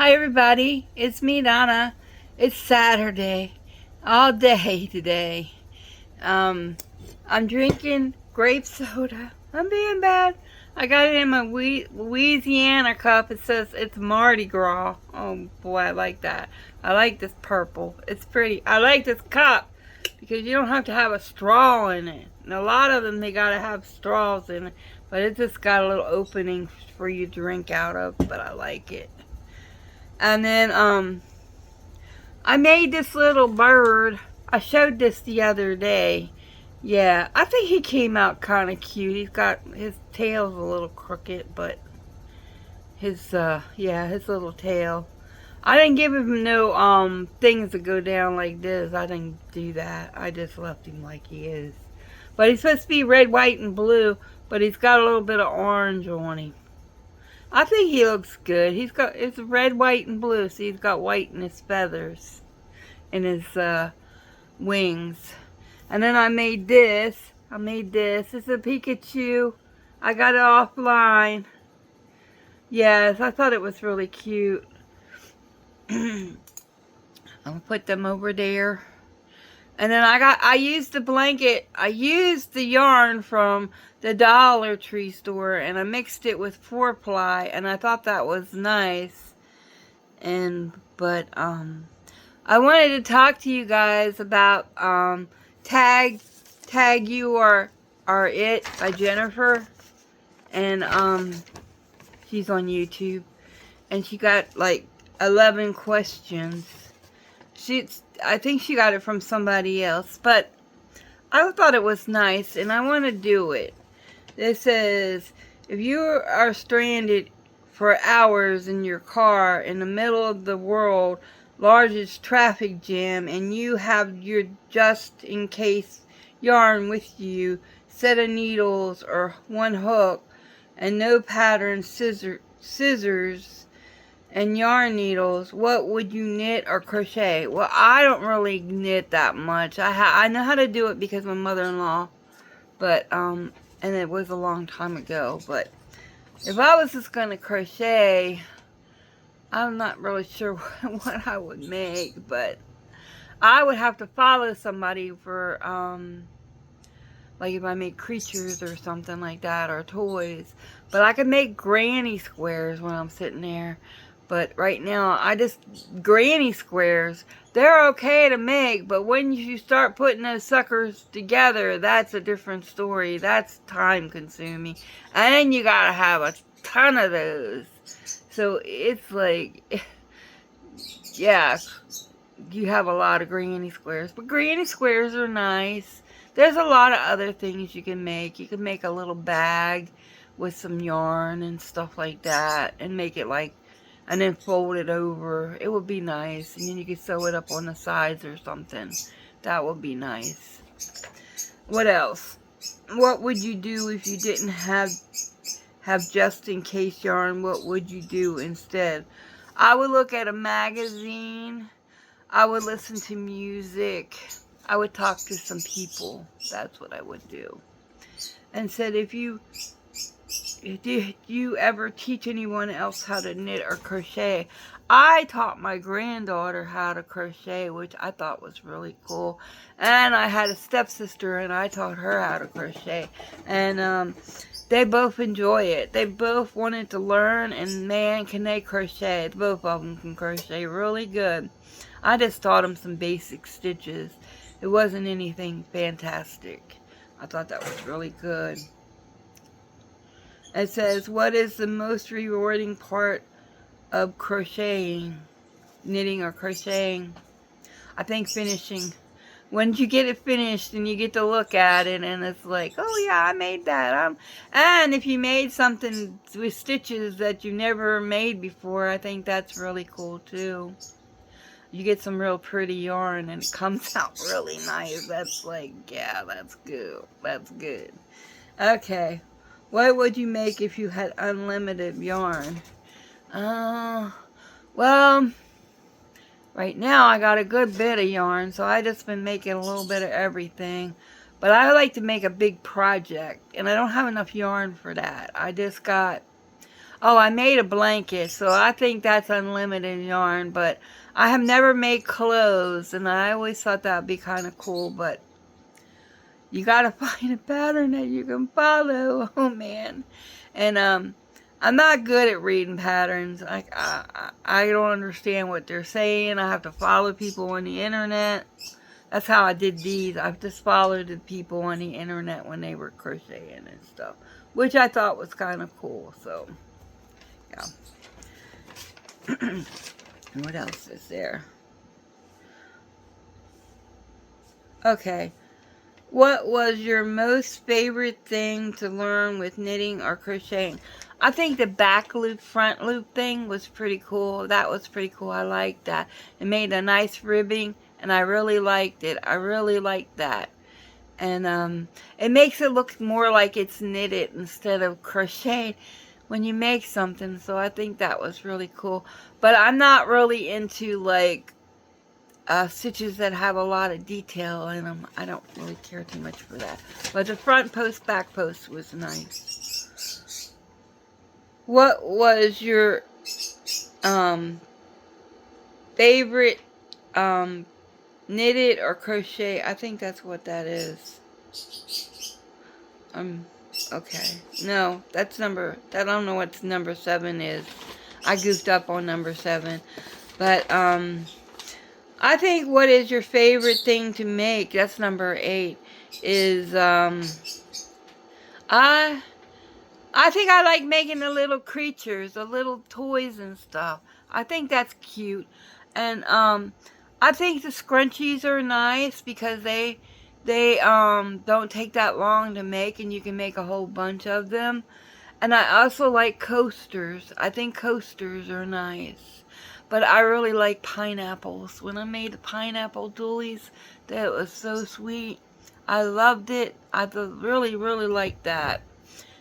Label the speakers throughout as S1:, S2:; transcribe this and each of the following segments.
S1: Hi everybody, it's me Donna. It's Saturday, all day today. Um, I'm drinking grape soda. I'm being bad. I got it in my Louisiana cup. It says it's Mardi Gras. Oh boy, I like that. I like this purple. It's pretty. I like this cup because you don't have to have a straw in it. And a lot of them, they gotta have straws in it. But it just got a little opening for you to drink out of. But I like it. And then, I made this little bird. I showed this the other day. Yeah, I think he came out kind of cute. He's got, his tail's a little crooked, but his little tail. I didn't give him no, things to go down like this. I didn't do that. I just left him like he is. But he's supposed to be red, white, and blue, but he's got a little bit of orange on him. I think he looks good. It's red, white, and blue, so he's got white in his feathers and his wings. And then I made this. It's a Pikachu. I got it offline. Yes, I thought it was really cute. I'm gonna put them over there. And then I used the blanket. I used the yarn from the Dollar Tree store, and I mixed it with 4-ply, and I thought that was nice. But I wanted to talk to you guys about Tag You Are It by Jennifer, and she's on YouTube, and she got like 11 questions. I think she got it from somebody else, but I thought it was nice, and I want to do it. It says, if you are stranded for hours in your car in the middle of the world largest traffic jam, and you have your just-in-case yarn with you, set of needles or one hook, and no pattern scissors and yarn needles, what would you knit or crochet? Well, I don't really knit that much. I know how to do it because my mother-in-law, but and it was a long time ago. But if I was just gonna crochet, I'm not really sure what I would make, but I would have to follow somebody for like if I make creatures or something like that, or toys. But I could make granny squares when I'm sitting there. But right now, granny squares, they're okay to make, but when you start putting those suckers together, that's a different story. That's time consuming. And then you gotta have a ton of those. So it's like, yeah, you have a lot of granny squares. But granny squares are nice. There's a lot of other things you can make. You can make a little bag with some yarn and stuff like that, and make it like, and then fold it over. It would be nice. And then you could sew it up on the sides or something. That would be nice. What else? What would you do if you didn't have just in case yarn? What would you do instead? I would look at a magazine. I would listen to music. I would talk to some people. That's what I would do. And said, did you ever teach anyone else how to knit or crochet? I taught my granddaughter how to crochet, which I thought was really cool. And I had a stepsister, and I taught her how to crochet. And they both enjoy it. They both wanted to learn, and man, can they crochet. Both of them can crochet really good. I just taught them some basic stitches. It wasn't anything fantastic. I thought that was really good. It says, what is the most rewarding part of crocheting, knitting or crocheting? I think finishing. When you get it finished and you get to look at it and it's like, oh yeah, I made that. And if you made something with stitches that you never made before, I think that's really cool too. You get some real pretty yarn and it comes out really nice. That's like, yeah, that's good. That's good. Okay. What would you make if you had unlimited yarn? Well, right now I got a good bit of yarn, so I just been making a little bit of everything. But I like to make a big project, and I don't have enough yarn for that. Oh, I made a blanket, so I think that's unlimited yarn, but I have never made clothes, and I always thought that would be kind of cool, but you gotta find a pattern that you can follow. Oh, man. And, I'm not good at reading patterns. I don't understand what they're saying. I have to follow people on the internet. That's how I did these. I've just followed the people on the internet when they were crocheting and stuff, which I thought was kind of cool. So, yeah. What else is there? Okay. What was your most favorite thing to learn with knitting or crocheting? I think the back loop, front loop thing was pretty cool. That was pretty cool. I liked that. It made a nice ribbing, and I really liked it. I really liked that. And it makes it look more like it's knitted instead of crocheted when you make something. So I think that was really cool. But I'm not really into, like, stitches that have a lot of detail in them. I don't really care too much for that. But the front post, back post was nice. What was your favorite knitted or crochet? I think that's what that is. Okay. No, that's number, I don't know what number 7 is. I goofed up on number 7. But, I think what is your favorite thing to make, that's number 8, is, I think I like making the little creatures, the little toys and stuff. I think that's cute. And, I think the scrunchies are nice because they don't take that long to make, and you can make a whole bunch of them. And I also like coasters. I think coasters are nice. But I really like pineapples. When I made the pineapple doilies, that was so sweet. I loved it. I really, really liked that.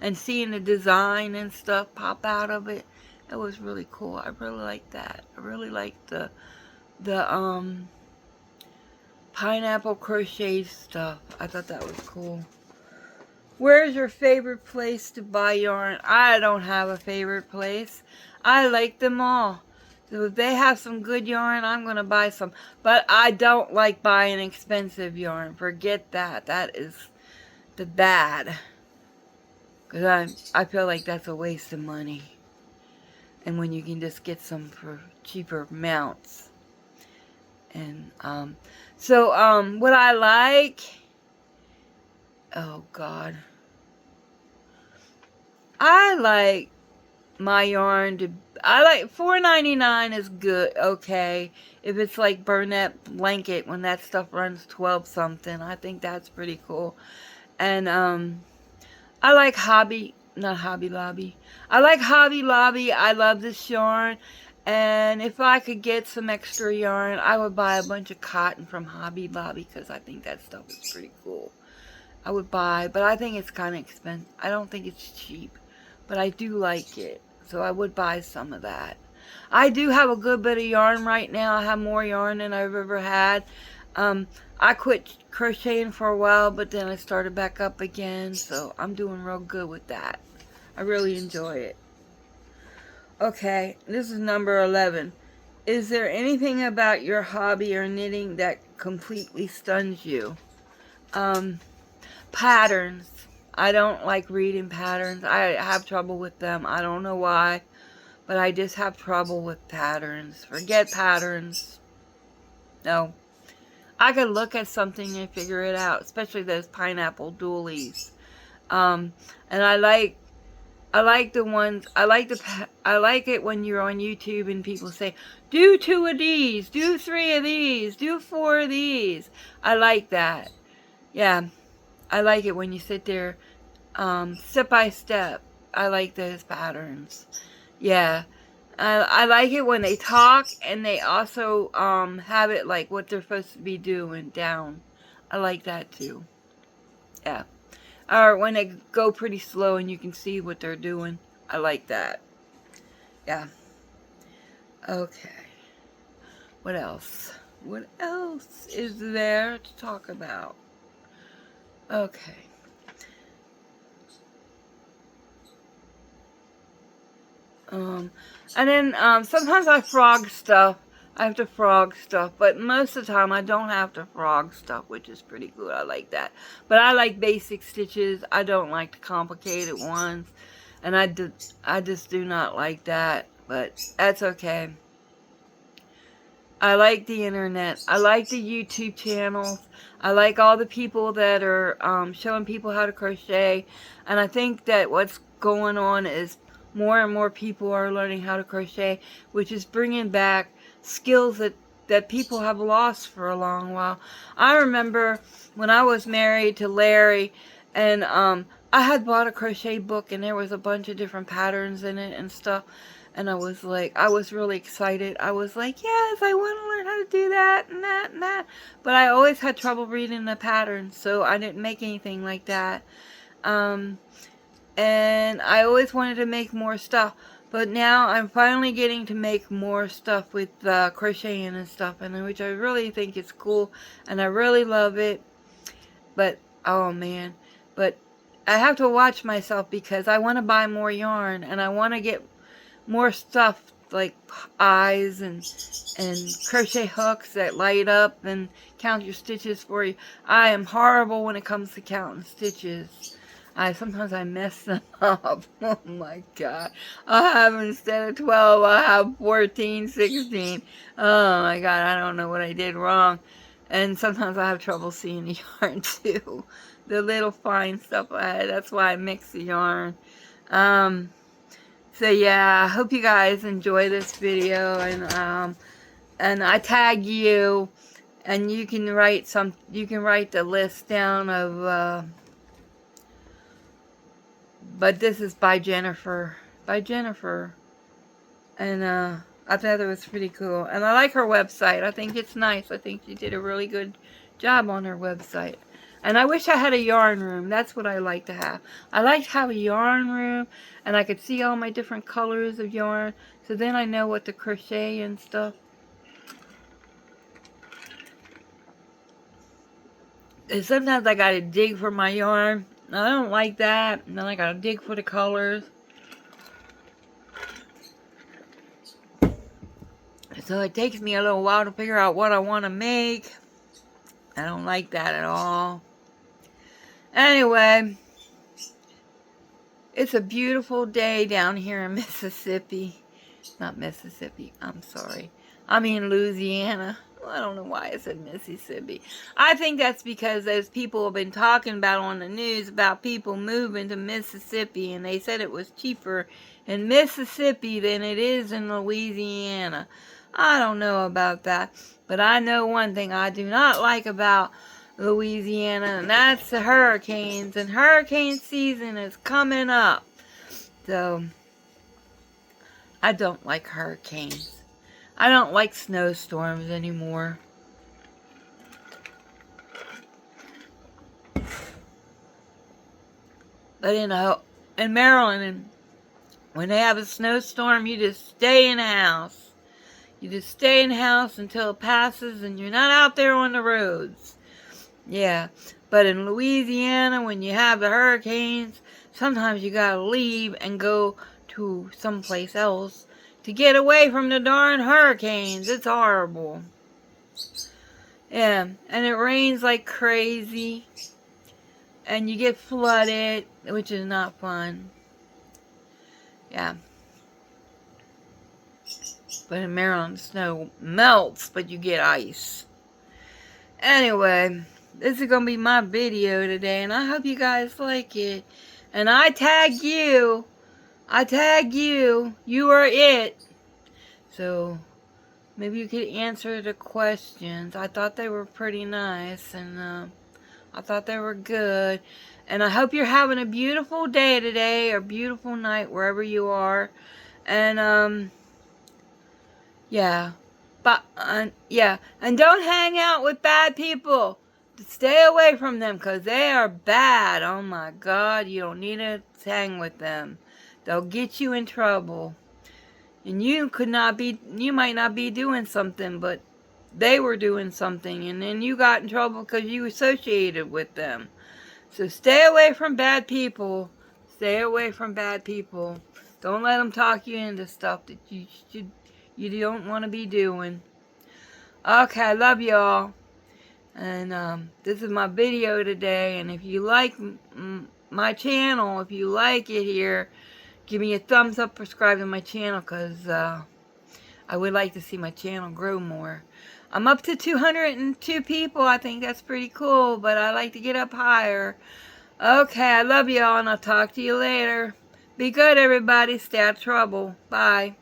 S1: And seeing the design and stuff pop out of it, it was really cool. I really liked that. I really liked the pineapple crochet stuff. I thought that was cool. Where's your favorite place to buy yarn? I don't have a favorite place. I like them all. So if they have some good yarn, I'm going to buy some. But I don't like buying expensive yarn. Forget that. That is the bad. Because I feel like that's a waste of money. And when you can just get some for cheaper amounts. And, what I like... Oh, God. I like my yarn to... I like... $4.99 is good, okay. If it's like Burnett Blanket, when that stuff runs 12 something, I think that's pretty cool. And, I like not Hobby Lobby. I like Hobby Lobby. I love this yarn. And if I could get some extra yarn, I would buy a bunch of cotton from Hobby Lobby because I think that stuff is pretty cool. I would buy, but I think it's kind of expensive. I don't think it's cheap, but I do like it. So I would buy some of that. I do have a good bit of yarn right now. I have more yarn than I've ever had. I quit crocheting for a while, but then I started back up again. So I'm doing real good with that. I really enjoy it. Okay, this is number 11. Is there anything about your hobby or knitting that completely stuns you? Patterns. I don't like reading patterns. I have trouble with them. I don't know why, but I just have trouble with patterns. Forget patterns. No. I could look at something and figure it out, especially those pineapple doilies. And I like the ones, I like it when you're on YouTube and people say, do 2 of these, do 3 of these, do 4 of these. I like that. Yeah. I like it when you sit there, step by step. I like those patterns. Yeah. I like it when they talk and they also have it like what they're supposed to be doing down. I like that too. Yeah. Or when they go pretty slow and you can see what they're doing. I like that. Yeah. Okay. What else? What else is there to talk about? Okay. And then sometimes I frog stuff. I have to frog stuff, but most of the time I don't have to frog stuff, which is pretty good. I like that. But I like basic stitches. I don't like the complicated ones. And I just do not like that, but that's okay. I like the internet. I like the YouTube channels. I like all the people that are showing people how to crochet. And I think that what's going on is more and more people are learning how to crochet, which is bringing back skills that people have lost for a long while. I remember when I was married to Larry, and I had bought a crochet book, and there was a bunch of different patterns in it and stuff. And I was really excited. I was like, yes, I want to learn how to do that and that and that. But I always had trouble reading the patterns, so I didn't make anything like that. And I always wanted to make more stuff. But now I'm finally getting to make more stuff with crocheting and stuff, and which I really think is cool. And I really love it. But, oh man. But I have to watch myself because I want to buy more yarn. And I want to get more stuff like eyes and crochet hooks that light up and count your stitches for you. I am horrible when it comes to counting stitches. Sometimes I mess them up. Oh my god. I have, instead of 12, I have 14, 16. Oh my god, I don't know what I did wrong. And sometimes I have trouble seeing the yarn too. The little fine stuff I had. That's why I mix the yarn. So yeah, I hope you guys enjoy this video, and I tag you, and you can write the list down of, but this is by Jennifer, and I thought it was pretty cool, and I like her website. I think it's nice. I think she did a really good job on her website. And I wish I had a yarn room. That's what I like to have. I like to have a yarn room, and I could see all my different colors of yarn, so then I know what to crochet and stuff. And sometimes I gotta dig for my yarn. I don't like that. And then I gotta dig for the colors. So it takes me a little while to figure out what I want to make. I don't like that at all. Anyway, it's a beautiful day down here in Mississippi. Not Mississippi, I'm sorry. I mean Louisiana. I don't know why I said Mississippi. I think that's because those people have been talking about on the news about people moving to Mississippi, and they said it was cheaper in Mississippi than it is in Louisiana. I don't know about that, but I know one thing I do not like about Louisiana, and that's the hurricanes, and hurricane season is coming up. So I don't like hurricanes. I don't like snowstorms anymore. But in Maryland, when they have a snowstorm, you just stay in the house. You just stay in the house until it passes, and you're not out there on the roads. Yeah, but in Louisiana, when you have the hurricanes, sometimes you gotta leave and go to someplace else to get away from the darn hurricanes. It's horrible. Yeah, and it rains like crazy, and you get flooded, which is not fun. Yeah. But in Maryland, snow melts, but you get ice. Anyway, this is going to be my video today, and I hope you guys like it. And I tag you. You are it. So, maybe you could answer the questions. I thought they were pretty nice, and I thought they were good. And I hope you're having a beautiful day today, or beautiful night, wherever you are. And, yeah. But, yeah. And don't hang out with bad people. Stay away from them, because they are bad. Oh my God, you don't need to hang with them. They'll get you in trouble. And you might not be doing something, but they were doing something, and then you got in trouble because you associated with them. So stay away from bad people. Stay away from bad people. Don't let them talk you into stuff that you don't want to be doing. Okay, I love y'all. And this is my video today. And if you like my channel, if you like it here, give me a thumbs up, subscribe to my channel, because I would like to see my channel grow more. I'm up to 202 people. I think that's pretty cool, but I like to get up higher. Okay, I love y'all, and I'll talk to you later. Be good, everybody. Stay out of trouble. Bye.